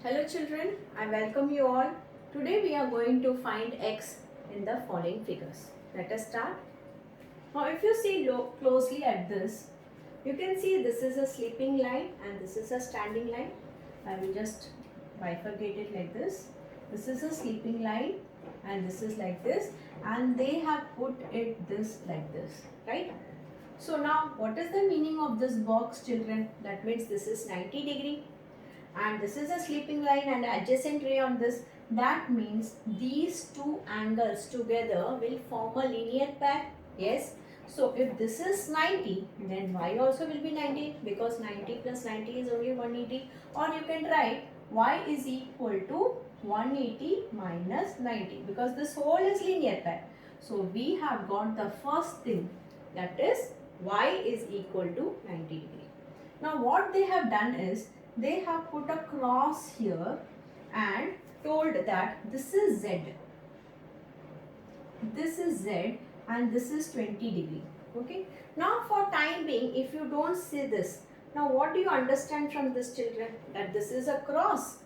Hello children, I welcome you all. Today we are going to find x in the following figures. Let us start. Now if you see closely at this, you can see this is a sleeping line and this is a standing line. I will just bifurcate it like this. This is a sleeping line and this is like this, and they have put it this like this, right? So now what is the meaning of this box, children? That means this is 90 degree and this is a sleeping line and adjacent ray on this. That means these two angles together will form a linear pair. Yes. So if this is 90, then y also will be 90, because 90 plus 90 is only 180. Or you can write y is equal to 180 minus 90, because this whole is linear pair. So we have got the first thing, that is y is equal to 90 degree. Now what they have done is, they have put a cross here and told that this is z, this is z, and this is 20 degree. Okay. Now for time being, if you don't see this, now what do you understand from this, children? That this is a cross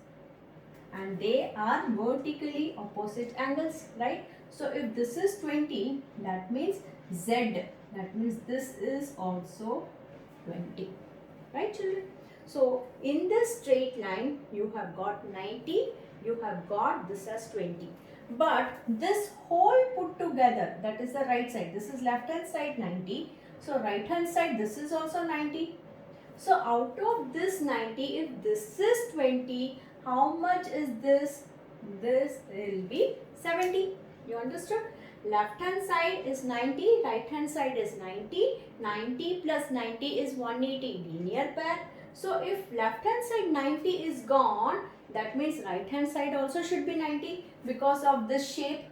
and they are vertically opposite angles, right? So if this is 20, that means z, that means this is also 20, right children? So in this straight line, you have got 90, you have got this as 20. But this whole put together, that is the right side, this is left hand side 90. So right hand side, this is also 90. So out of this 90, if this is 20, how much is this? This will be 70. You understood? Left hand side is 90, right hand side is 90. 90 plus 90 is 180, linear pair. So if left hand side 90 is gone, that means right hand side also should be 90, because of this shape.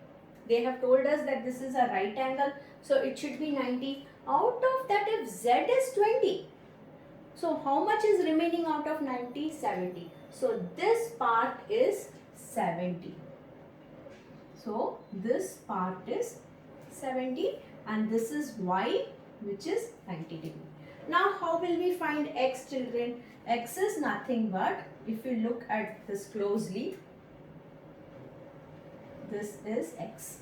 They have told us that this is a right angle, so it should be 90. Out of that, if z is 20, so how much is remaining out of 90? 70. So this part is 70. So this part is 70 and this is y, which is 90 degree. Now how will we find x, children? X is nothing but, if you look at this closely, this is x,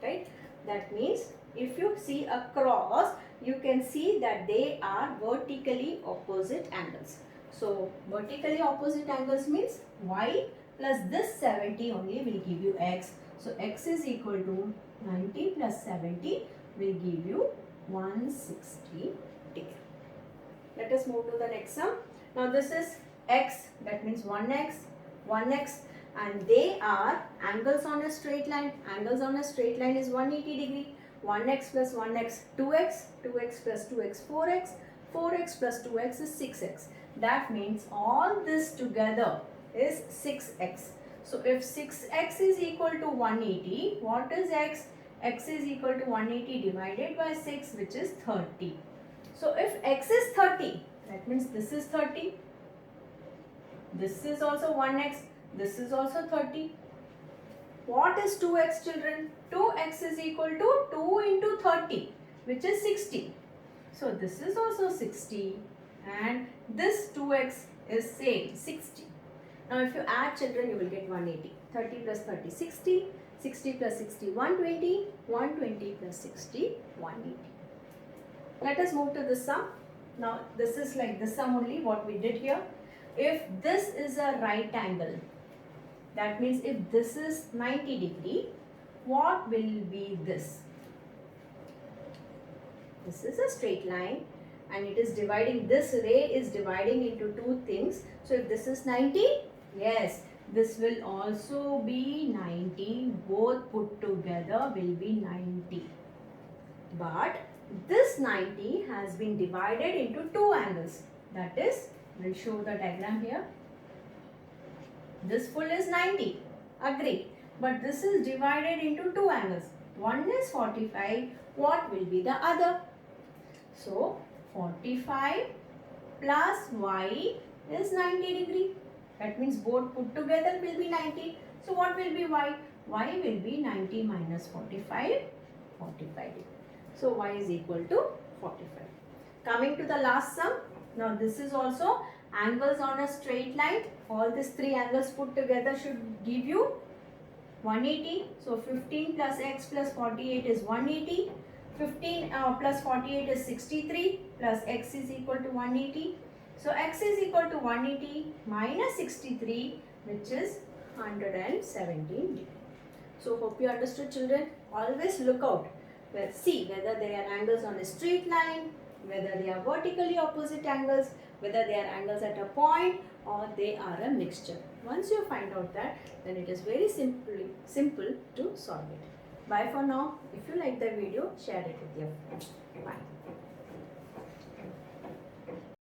right? That means if you see a cross, you can see that they are vertically opposite angles. So vertically opposite angles means y plus this 70 only will give you x. So x is equal to 90 plus 70 will give you 160 degree. Let us move to the next sum. Now this is x, that means 1x, 1x, and they are angles on a straight line. Angles on a straight line is 180 degree. 1x plus 1x, 2x, 2x plus 2x, 4x, 4x plus 2x is 6x. That means all this together is 6x. So if 6x is equal to 180, what is x? X is equal to 180 divided by 6, which is 30. So if x is 30, that means this is 30. This is also 1x. This is also 30. What is 2x, children? 2x is equal to 2 into 30, which is 60. So this is also 60 and this 2x is same, 60. Now if you add, children, you will get 180. 30 plus 30, 60. 60 plus 60, 120. 120 plus 60, 180. Let us move to this sum. Now this is like this sum only, what we did here. If this is a right angle, that means if this is 90 degree, what will be this? This is a straight line and it is dividing, this ray is dividing into two things. So if this is 90, yes, this will also be 90. Both put together will be 90. But this 90 has been divided into two angles. That is, we'll show the diagram here. This full is 90, agree. But this is divided into two angles. One is 45, what will be the other? So 45 plus y is 90 degree. That means both put together will be 90. So what will be y? Y will be 90 minus 45, 45 degree. So y is equal to 45. Coming to the last sum. Now this is also angles on a straight line. All these three angles put together should give you 180. So 15 plus x plus 48 is 180. 15 plus 48 is 63 plus x is equal to 180. So x is equal to 180 minus 63, which is 117 degree. So hope you understood, children. Always look out. Well, see whether they are angles on a straight line, whether they are vertically opposite angles, whether they are angles at a point, or they are a mixture. Once you find out that, then it is very simple to solve it. Bye for now. If you like the video, share it with your friends. Bye.